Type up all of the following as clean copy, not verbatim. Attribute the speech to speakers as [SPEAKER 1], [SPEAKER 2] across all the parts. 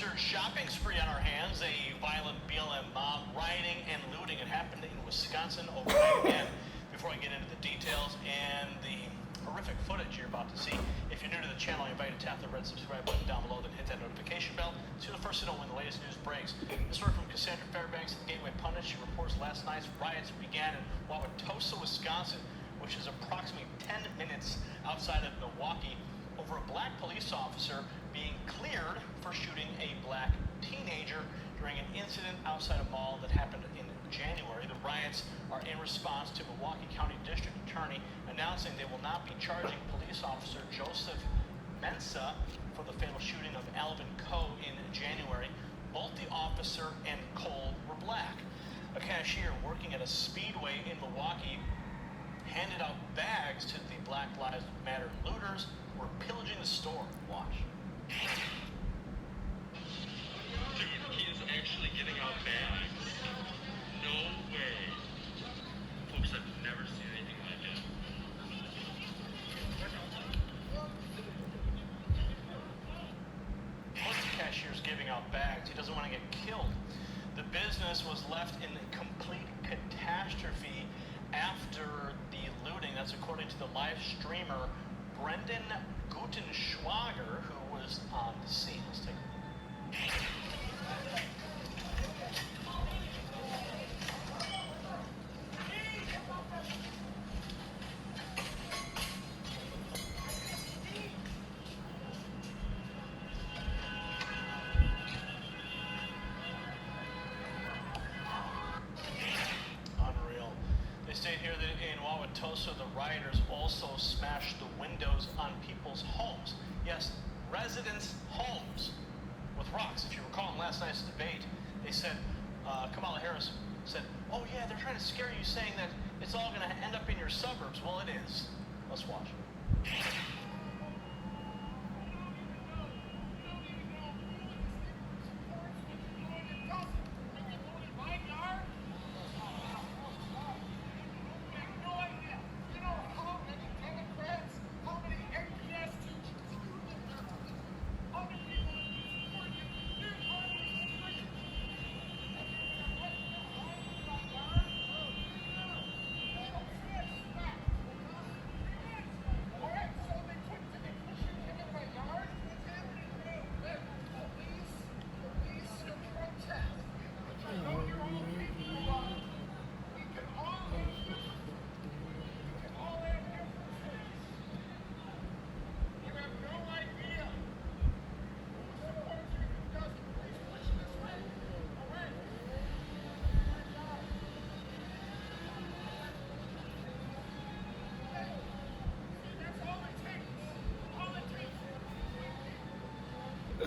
[SPEAKER 1] Monster shopping spree on our hands. A violent BLM mob rioting and looting. It happened in Wisconsin overnight again. Before I get into the details and the horrific footage you're about to see, if you're new to the channel, I invite you to tap the red subscribe button down below, then hit that notification bell so you're the first to know when the latest news breaks. This story from Cassandra Fairbanks, the Gateway Pundit. She reports last night's riots began in Wauwatosa, Wisconsin, which is approximately 10 minutes outside of Milwaukee, over a black police officer being cleared for shooting a black teenager during an incident outside a mall that happened in January. The riots are in response to Milwaukee County District Attorney announcing they will not be charging police officer Joseph Mensa for the fatal shooting of Alvin Coe in January. Both the officer and Cole were black. A cashier working at a speedway in Milwaukee handed out bags to the Black Lives Matter looters who were pillaging the store. Watch.
[SPEAKER 2] Dude, he is actually giving out bags. No way. Folks, I've never seen anything like it.
[SPEAKER 1] Once the cashier's giving out bags, he doesn't want to get killed. The business was left in complete catastrophe after the looting. That's according to the live streamer Brendan Gutenschwager, who was on the scene. Let's take a look. State here that in Wauwatosa, the rioters also smashed the windows on people's homes. Yes, residents' homes with rocks. If you recall in last night's debate, they said, Kamala Harris said, oh yeah, they're trying to scare you saying that it's all going to end up in your suburbs. Well, it is. Let's watch. I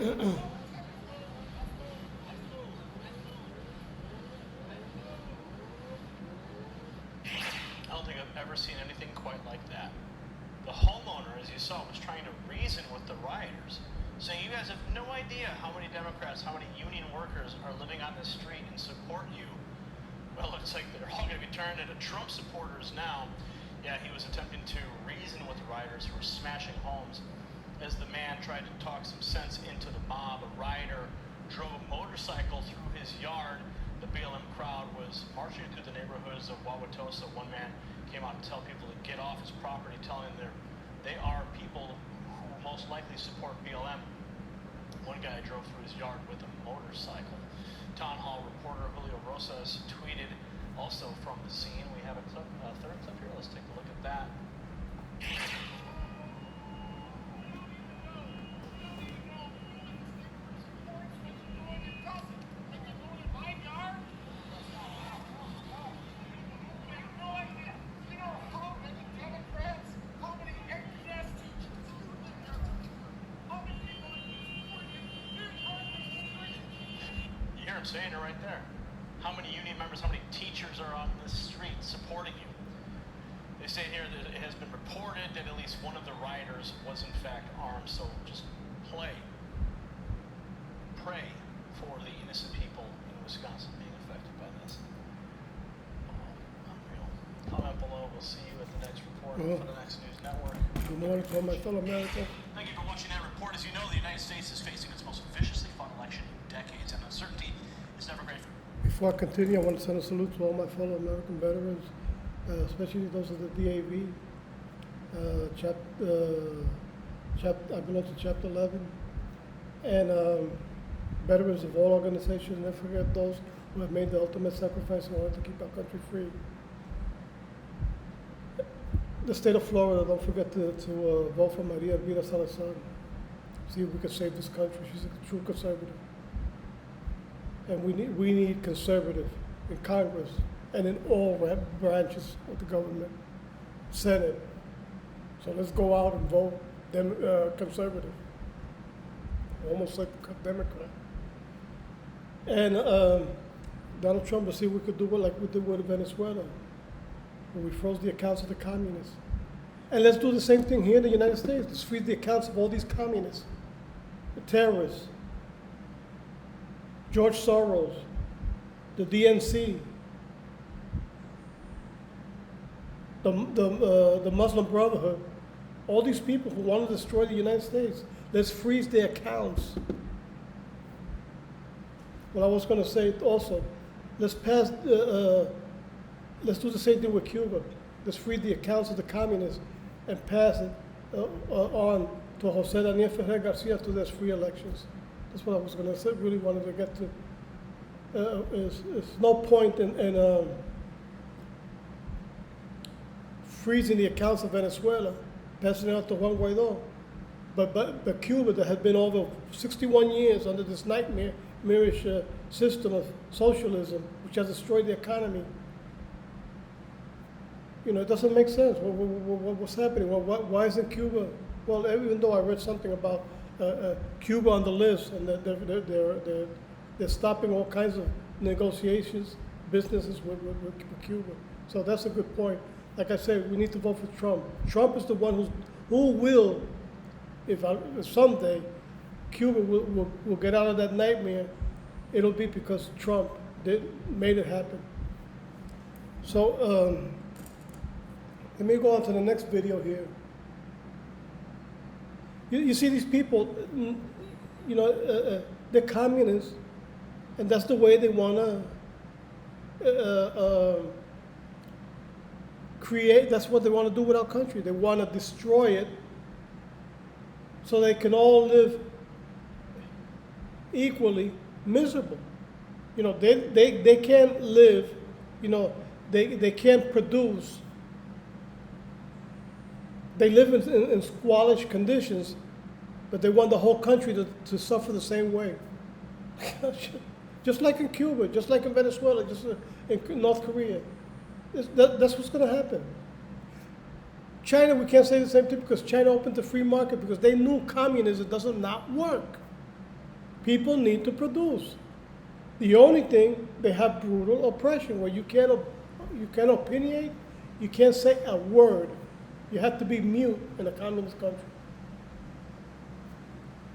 [SPEAKER 1] don't think I've ever seen anything quite like that. The homeowner, as you saw, was trying to reason with the rioters, saying, you guys have no idea how many Democrats, how many union workers are living on the street and support you. Well, it looks like they're all going to be turned into Trump supporters now. Yeah, he was attempting to reason with the rioters who were smashing homes. As the man tried to talk some sense into the mob, a rioter drove a motorcycle through his yard. The BLM crowd was marching through the neighborhoods of Wauwatosa. One man came out to tell people to get off his property, telling them they are people who most likely support BLM. One guy drove through his yard with a motorcycle. Town Hall reporter Julio Rosas tweeted also from the scene. We have a third clip here. Let's take a look at that. I'm saying it right there. How many union members, how many teachers are on the street supporting you? They say here that it has been reported that at least one of the rioters was in fact armed. So just pray for the innocent people in Wisconsin being affected by this. Unreal. Comment below. We'll see you at the next report for the next news network.
[SPEAKER 3] Good morning to all my fellow Americans.
[SPEAKER 1] Thank you for watching that report. As you know, the United States is facing its most viciously fought election
[SPEAKER 3] Before I continue, I want to send a salute to all my fellow American veterans, especially those of the DAV. I belong to Chapter 11. And veterans of all organizations, never forget those who have made the ultimate sacrifice in order to keep our country free. The state of Florida, don't forget to vote for Maria Elvira Salazar. See if we can save this country. She's a true conservative. And we need conservative in Congress and in all branches of the government, Senate. So let's go out and vote conservative, almost like a Democrat. And Donald Trump, let's see if we could do it like we did with Venezuela, where we froze the accounts of the communists. And let's do the same thing here in the United States. Let's freeze the accounts of all these communists, the terrorists, George Soros, the DNC, the Muslim Brotherhood, all these people who want to destroy the United States. Let's freeze their accounts. Well, I was going to say also, let's do the same thing with Cuba. Let's freeze the accounts of the communists and pass it on to Jose Daniel Ferrer Garcia to there's free elections. That's what I was going to say. Really wanted to get to. Is no point in freezing the accounts of Venezuela, passing it out to Juan Guaido. But Cuba, that had been over 61 years under this nightmarish system of socialism, which has destroyed the economy. You know, it doesn't make sense. What's happening? Well, why isn't Cuba? Well, even though I read something about Cuba on the list, and they're stopping all kinds of negotiations, businesses with Cuba. So that's a good point. Like I said, we need to vote for Trump. Trump is the one who will, if someday Cuba will get out of that nightmare, it'll be because Trump made it happen. So let me go on to the next video here. You see these people, you know, they're communists, and that's the way they want to create. That's what they want to do with our country. They want to destroy it so they can all live equally miserable. You know, they can't live, you know, they can't produce. They live in squalid conditions, but they want the whole country to suffer the same way. Just like in Cuba, just like in Venezuela, just in North Korea. That's what's going to happen. China, we can't say the same thing because China opened the free market because they knew communism does not work. People need to produce. The only thing, they have brutal oppression where you can't opinionate, you can't say a word. You have to be mute in a communist country.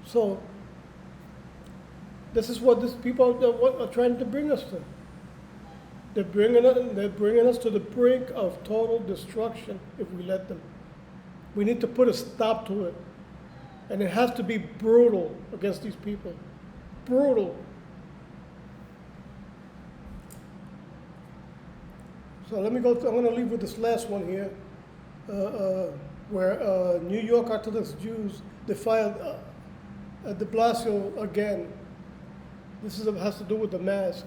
[SPEAKER 3] So this is what these people are trying to bring us to. They're bringing us to the brink of total destruction if we let them. We need to put a stop to it. And it has to be brutal against these people. Brutal. So let me go, I'm going to leave with this last one here, where New York Orthodox Jews defied de Blasio again. This has to do with the mask.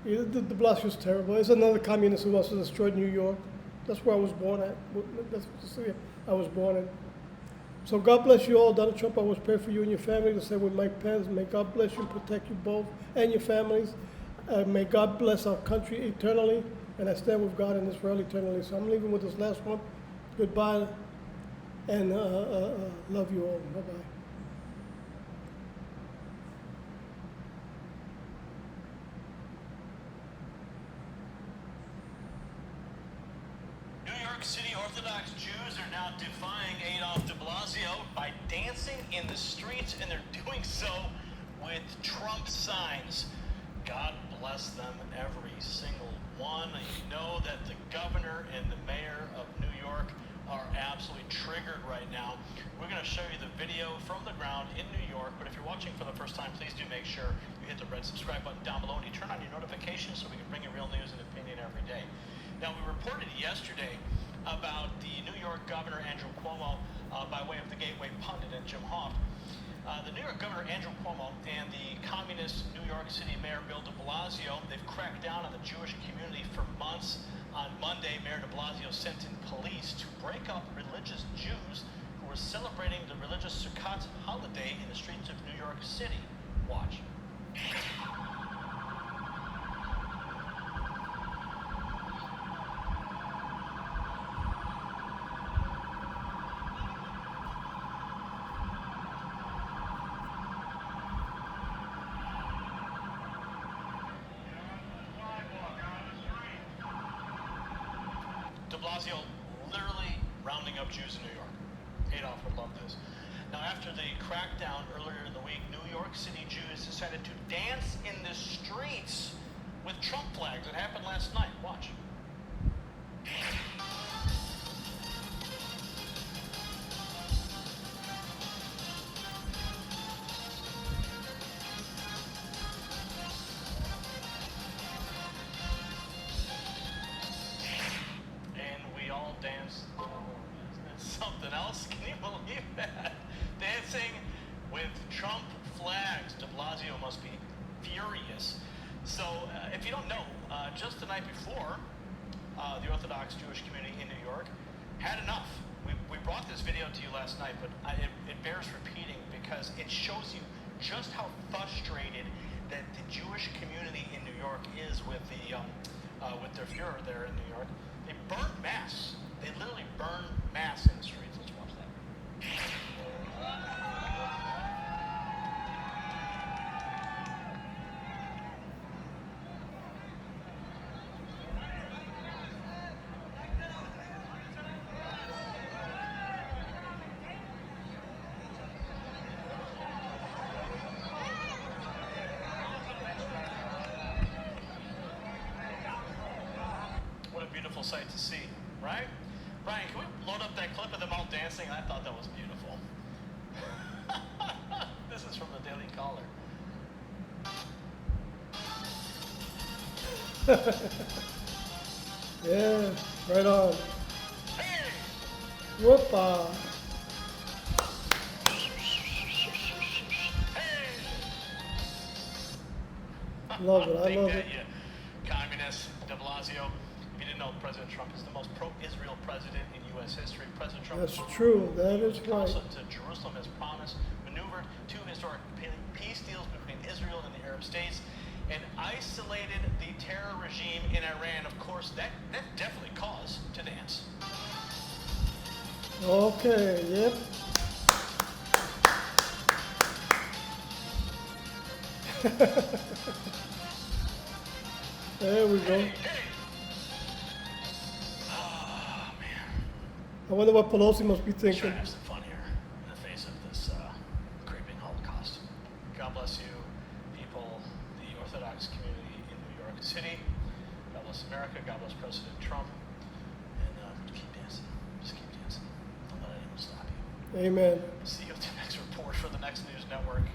[SPEAKER 3] De Blasio is terrible. It's another communist who wants to destroy New York. That's where I was born at. That's the city I was born in. So God bless you all. Donald Trump, I always pray for you and your family. The same with Mike Pence. May God bless you and protect you both and your families. May God bless our country eternally. And I stand with God and Israel eternally. So I'm leaving with this last one. Goodbye. And love you all. Bye-bye.
[SPEAKER 1] New York City Orthodox Jews are now defying Adolf de Blasio by dancing in the streets, and they're doing so with Trump signs. God bless them, every single one. You know that the governor and the mayor of New York are absolutely triggered right now. We're going to show you the video from the ground in New York, but if you're watching for the first time, please do make sure You hit the red subscribe button down below and you turn on your notifications so we can bring you real news and opinion every day. Now, we reported yesterday about the New York Governor Andrew Cuomo by way of the Gateway Pundit and Jim Hoft. The New York Governor Andrew Cuomo and the communist New York City Mayor Bill de Blasio, they've cracked down on the Jewish community for months. On Monday, Mayor de Blasio sent in police to break up religious Jews who were celebrating the religious Sukkot holiday in the streets of New York City. Watch. De Blasio literally rounding up Jews in New York. Adolf would love this. Now, after the crackdown earlier in the week, New York City Jews decided to dance in the streets with Trump flags. It happened last night. Watch. Dance. It's something else. Can you believe that? Dancing with Trump flags. De Blasio must be furious. So, if you don't know, just the night before, the Orthodox Jewish community in New York had enough. We brought this video to you last night, but it bears repeating because it shows you just how frustrated that the Jewish community in New York is with their Führer there in New York. They burned mass. They literally burned mass in the streets. Let's watch that. What a beautiful sight to see, right? Brian, can we load up that clip of them all dancing? I thought that was beautiful. This is from the Daily Caller.
[SPEAKER 3] Yeah, right on.
[SPEAKER 1] Hey!
[SPEAKER 3] Whoopa.
[SPEAKER 1] Hey!
[SPEAKER 3] Love it. I
[SPEAKER 1] Take
[SPEAKER 3] love
[SPEAKER 1] that,
[SPEAKER 3] it.
[SPEAKER 1] you communist de Blasio. If you didn't know, President Trump is the most pro-Israel president in U.S. history. President Trump
[SPEAKER 3] That's true. That is right.
[SPEAKER 1] also to Jerusalem as promised, maneuvered two historic peace deals between Israel and the Arab states, and isolated the terror regime in Iran. Of course, that definitely cause to dance.
[SPEAKER 3] Okay, yep. There we go.
[SPEAKER 1] Hey, hey! Oh, man.
[SPEAKER 3] I wonder what Pelosi must be
[SPEAKER 1] Let's try
[SPEAKER 3] thinking.
[SPEAKER 1] to have some fun here in the face of this creeping Holocaust. God bless you, people, the Orthodox community in New York City. God bless America. God bless President Trump. And keep dancing. Just keep dancing. Don't let anyone stop you.
[SPEAKER 3] Amen.
[SPEAKER 1] See you at the next report for the Next News Network.